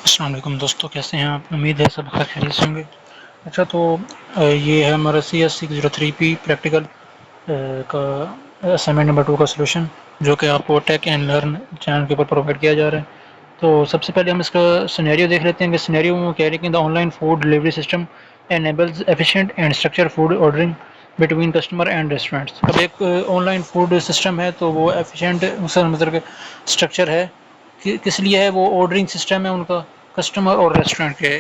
السلام علیکم دوستوں، کیسے ہیں آپ؟ امید ہے سب خیر خیریت سے ہوں گے۔ اچھا تو یہ ہے ہمارا CS603P پریکٹیکل کا اسائنمنٹ نمبر 2 کا سلوشن، جو کہ آپ کو ٹیک اینڈ لرن چینل کے اوپر پرووائڈ کیا جا رہا ہے۔ تو سب سے پہلے ہم اس کا سینیریو دیکھ لیتے ہیں کہ سینیریو میں کہہ رہے ہیں کہ the online food delivery system enables efficient and structure food ordering between customer and restaurants. اب ایک آن لائن فوڈ سسٹم ہے تو وہ ایفیشینٹ مطلب کہ اسٹرکچر ہے، کس لیے ہے؟ وہ آرڈرنگ سسٹم ہے ان کا کسٹمر اور ریسٹورینٹ کے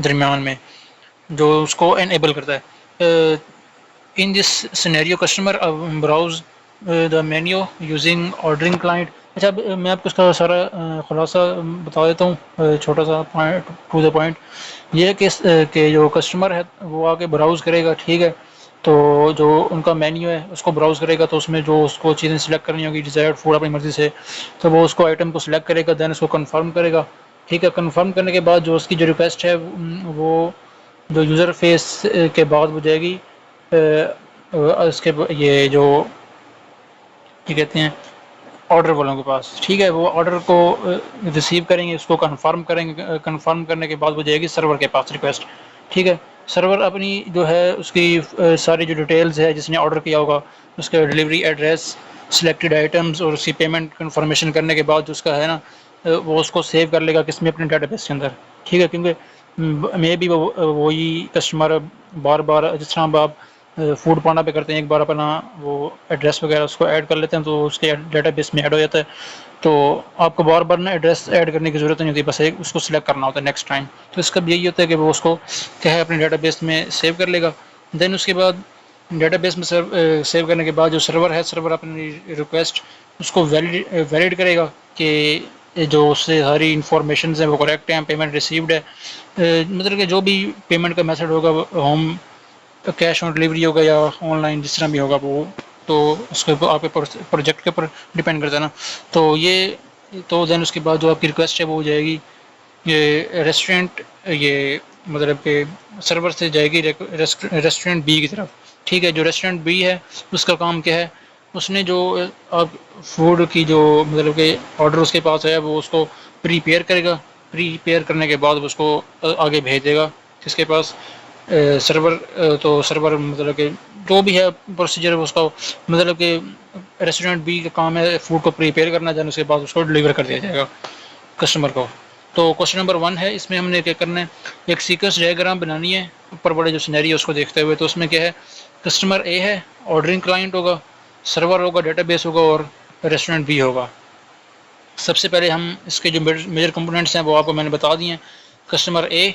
درمیان میں، جو اس کو انیبل کرتا ہے۔ In this scenario customer browse the menu using ordering client. اچھا، اب میں آپ کو اس کا سارا خلاصہ بتا دیتا ہوں، چھوٹا سا پوائنٹ ٹو دا پوائنٹ۔ یہ ہے کہ جو کسٹمر ہے وہ آ کے براؤز کرے گا، ٹھیک ہے، تو جو ان کا مینیو ہے اس کو براؤز کرے گا، تو اس میں جو اس کو چیزیں سلیکٹ کرنی ہوگی ڈیزائرڈ فوڈ اپنی مرضی سے، تو وہ اس کو آئٹم کو سلیکٹ کرے گا، دین اس کو کنفرم کرے گا، ٹھیک ہے۔ کنفرم کرنے کے بعد جو اس کی جو ریکویسٹ ہے وہ جو یوزر فیس کے بعد وہ جائے گی اس کے یہ جو کیا کہتے ہیں آرڈر والوں کے پاس، ٹھیک ہے۔ وہ آرڈر کو ریسیو کریں گے، اس کو کنفرم کریں گے، کنفرم کرنے کے بعد وہ جائے گی سرور کے پاس ریکویسٹ، ٹھیک ہے۔ سرور اپنی جو ہے اس کی ساری جو ڈیٹیلز ہے جس نے آرڈر کیا ہوگا، اس کا ڈلیوری ایڈریس، سلیکٹڈ آئٹمز اور اس کی پیمنٹ کنفرمیشن کرنے کے بعد جو اس کا ہے نا، وہ اس کو سیو کر لے گا کس میں؟ اپنے ڈیٹا بیس کے اندر، ٹھیک ہے۔ کیونکہ مے بھی وہی کسٹمر بار بار، جس طرح آپ فوڈ پانڈا پہ کرتے ہیں، ایک بار اپنا وہ ایڈریس وغیرہ اس کو ایڈ کر لیتے ہیں تو اس کے ڈیٹا بیس میں ایڈ ہو جاتا ہے، تو آپ کو بار بار نا ایڈریس ایڈ کرنے کی ضرورت نہیں ہوتی، بس ایک اس کو سلیکٹ کرنا ہوتا ہے نیکسٹ ٹائم۔ تو اس کا بھی یہی ہوتا ہے کہ وہ اس کو کیا ہے اپنے ڈیٹا بیس میں سیو کر لے گا، دین اس کے بعد ڈیٹا بیس میں سیو کرنے کے بعد جو سرور ہے، سرور اپنی ریکویسٹ اس کو ویلڈ کرے گا کہ جو اس سے ساری انفارمیشنز ہیں وہ کریکٹ ہیں، پیمنٹ ریسیوڈ ہے، مطلب کہ جو بھی پیمنٹ کا میتھڈ ہوگا، ہوم کیش آن ڈلیوری ہوگا یا آن لائن جس طرح بھی ہوگا، وہ تو اس کے آپ کے پروجیکٹ کے اوپر ڈپینڈ کرتا ہے نا۔ تو یہ تو دین اس کے بعد جو آپ کی ریکویسٹ ہے وہ ہو جائے گی یہ ریسٹورینٹ، یہ مطلب کہ سرور سے جائے گی ریسٹورینٹ بی کی طرف، ٹھیک ہے۔ جو ریسٹورینٹ بی ہے اس کا کام کیا ہے؟ اس نے جو آپ فوڈ کی جو مطلب کہ آرڈر اس کے پاس ہے وہ اس کو پریپیئر کرے گا، پریپیئر کرنے کے بعد اس کو آگے بھیج دے گا کس کے پاس؟ سرور۔ تو سرور مطلب کہ جو بھی ہے پروسیجر اس کا، مطلب کہ ریسٹورینٹ بی کا کام ہے فوڈ کو پریپیئر کرنا، دین اس کے بعد اس کو ڈلیور کر دیا جائے گا کسٹمر کو۔ تو کوشچن نمبر 1 ہے، اس میں ہم نے کیا کرنا ہے؟ ایک سیکوینس ڈائیگرام بنانی ہے اوپر بڑے جو سینیری ہے اس کو دیکھتے ہوئے۔ تو اس میں کیا ہے؟ کسٹمر اے ہے، آرڈرنگ کلائنٹ ہوگا، سرور ہوگا، ڈیٹا بیس ہوگا اور ریسٹورینٹ بی ہوگا۔ سب سے پہلے ہم اس کے جو میجر کمپوننٹس ہیں وہ آپ کو میں نے بتا دیے ہیں۔ Customer A,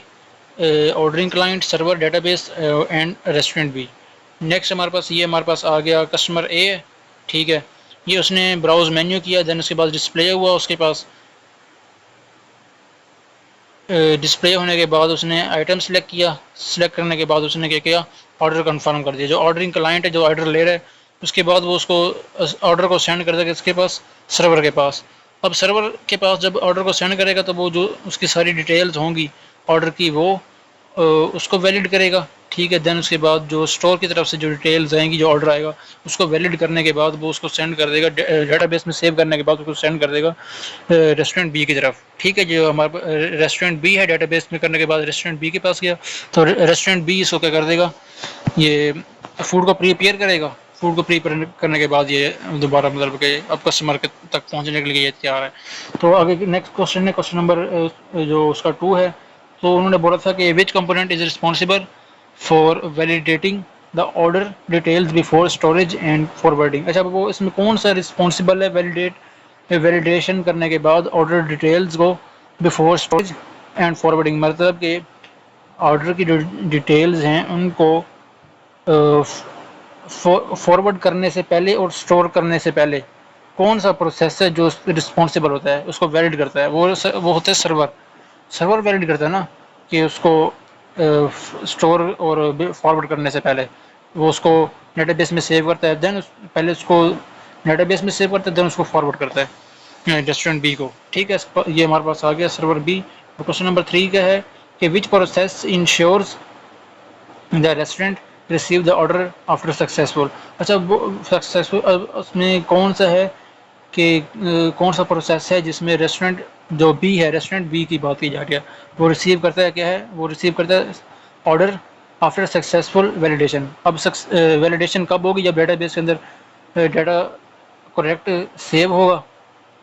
ordering client, server, database and restaurant B. Next ہمارے پاس آ گیا کسٹمر اے ہے، ٹھیک ہے۔ یہ اس نے براؤز مینیو کیا، دین اس کے بعد ڈسپلے ہوا اس کے پاس، ڈسپلے ہونے کے بعد اس نے آئٹم سلیکٹ کیا، سلیکٹ کرنے کے بعد اس نے کیا کیا؟ آرڈر کنفرم کر دیا۔ جو آرڈرنگ کلائنٹ ہے جو آرڈر لے رہا ہے، اس کے بعد وہ اس کو آرڈر کو سینڈ کر دے گا اس کے پاس؟ سرور کے پاس۔ اب سرور کے پاس جب آرڈر کو سینڈ کرے گا تو وہ جو اس کی ساری ڈیٹیلز ہوں گی آرڈر کی وہ اس کو ویلڈ کرے گا، ٹھیک ہے۔ دین اس کے بعد جو اسٹور کی طرف سے جو ڈیٹیلز آئیں گی جو آرڈر آئے گا اس کو ویلڈ کرنے کے بعد وہ اس کو سینڈ کر دے گا، ڈیٹا بیس میں سیو کرنے کے بعد اس کو سینڈ کر دے گا ریسٹورینٹ بی کی طرف، ٹھیک ہے۔ جو ہمارا ریسٹورینٹ بی ہے ڈیٹا بیس میں کرنے کے بعد ریسٹورینٹ بی کے پاس گیا، تو ریسٹورینٹ بی اس کو کیا کر دے گا؟ یہ فوڈ کو پریپیئر کرے گا، فوڈ کو پریپیئر کرنے کے بعد یہ دوبارہ مطلب کہ اب کسٹمر تک پہنچنے کے لیے یہ تیار ہے۔ تو آگے نیکسٹ کوشچن ہے، کوشچن نمبر جو اس کا 2 ہے، تو انہوں نے بولا تھا کہ which component is responsible for validating the order details before storage and forwarding. اچھا، وہ اس میں کون سا رسپانسبل ہے ویلیڈیشن کرنے کے بعد آرڈر ڈیٹیلز کو بیفور اسٹوریج اینڈ فارورڈنگ؟ مطلب کہ آرڈر کی جو ڈیٹیلز ہیں ان کو فارورڈ کرنے سے پہلے اور اسٹور کرنے سے پہلے کون سا پروسیس ہے جو رسپانسبل ہوتا ہے، اس کو ویلڈ کرتا ہے؟ وہ ہوتا ہے سرور۔ سرور ویلڈ کرتا ہے نا، کہ اس کو اسٹور اور فارورڈ کرنے سے پہلے وہ اس کو ڈیٹا بیس میں سیو کرتا ہے، دین پہلے اس کو ڈیٹا بیس میں سیو کرتا ہے، دین اس کو فارورڈ کرتا ہے ریسٹورینٹ بی کو، ٹھیک ہے۔ یہ ہمارے پاس آ گیا سرور بی۔ اور کوشچن نمبر 3 کا ہے کہ which process ensures the restaurant receive the order after successful. اچھا، وہ سکسیزفل اس میں کون سا ہے کہ کون سا پروسیس ہے جس میں ریسٹورنٹ جو بی ہے، ریسٹورنٹ بی کی بات کی جا رہی ہے، وہ ریسیو کرتا ہے کیا ہے، وہ ریسیو کرتا ہے آرڈر آفٹر سکسیزفل ویلیڈیشن. اب ویلیڈیشن کب ہوگی؟ جب ڈیٹا بیس کے اندر ڈیٹا کریکٹ سیو ہوگا،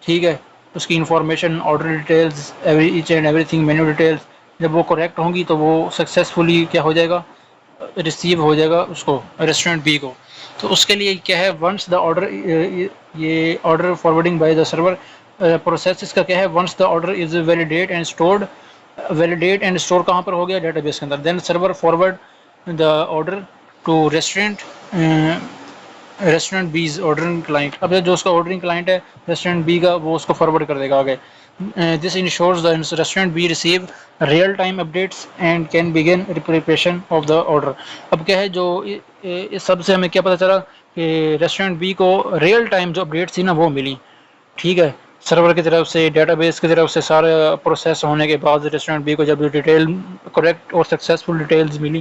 ٹھیک ہے، اس کی information, order details, each and everything, menu details جب وہ کریکٹ ہوں گی تو وہ سکسیزفلی کیا ہو جائے گا، ریسیو ہو جائے گا اس کو، ریسٹورنٹ بی کو. تو اس کے لیے کیا ہے، ونس دا آرڈر، یہ order forwarding by the server process اس کا کیا ہے، once the order is validate and stored. Validate and store کہاں پر ہو گیا؟ ڈیٹا بیس کے اندر. Then server forward the order to restaurant B's ordering client. اب جو اس کا آرڈرنگ کلائنٹ ہے ریسٹورنٹ بی کا، وہ اس کو فارورڈ کر دے گا آگے. This ensures the restaurant B receive real time updates and can begin preparation of the order. اب کیا ہے، جو اس سب سے ہمیں کیا پتہ چلا کہ ریسٹورنٹ بی کو ریئل ٹائم جو اپڈیٹس تھی نا وہ ملی، ٹھیک ہے، سرور کی طرف سے، ڈیٹا بیس کی طرف سے، سارے پروسیس ہونے کے بعد ریسٹورنٹ بی کو جب ڈیٹیل کریکٹ اور سکسیزفل ڈیٹیلز ملی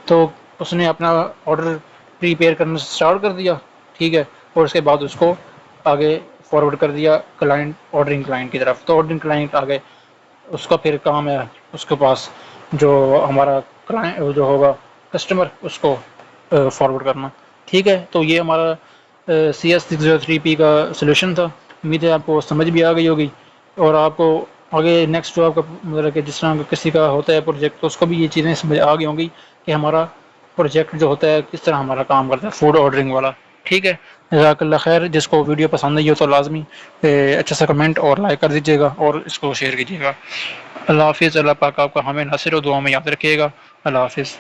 تو اس نے اپنا آرڈر پریپیئر کرنا اسٹارٹ کر دیا، ٹھیک ہے، اور اس کے بعد اس کو آگے فارورڈ کر دیا کلائنٹ، آرڈرنگ کلائنٹ کی طرف. تو آرڈرنگ کلائنٹ آگے اس کا پھر کام ہے اس کے پاس جو ہمارا کلائنٹ جو ہوگا کسٹمر، اس کو فارورڈ کرنا، ٹھیک ہے. تو یہ ہمارا CS603P کا سلوشن تھا. امید ہے آپ کو سمجھ بھی آ گئی ہوگی، اور آپ کو آگے نیکسٹ جو آپ کا مطلب کہ جس طرح کسی کا ہوتا ہے پروجیکٹ تو اس کو بھی یہ چیزیں سمجھ آ گئی ہوں گی کہ ہمارا پروجیکٹ جو ہوتا ہے کس طرح ہمارا کام کرتا ہے فوڈ آرڈرنگ والا، ٹھیک ہے. جزاک اللہ خیر. جس کو ویڈیو پسند آئی ہو تو لازمی اچھا سا کمنٹ اور لائک کر دیجیے گا اور اس کو شیئر کیجیے گا. اللہ حافظ. اللہ پاک آپ کا ہمیں ناصر و دعا میں یاد رکھیے گا. اللہ حافظ.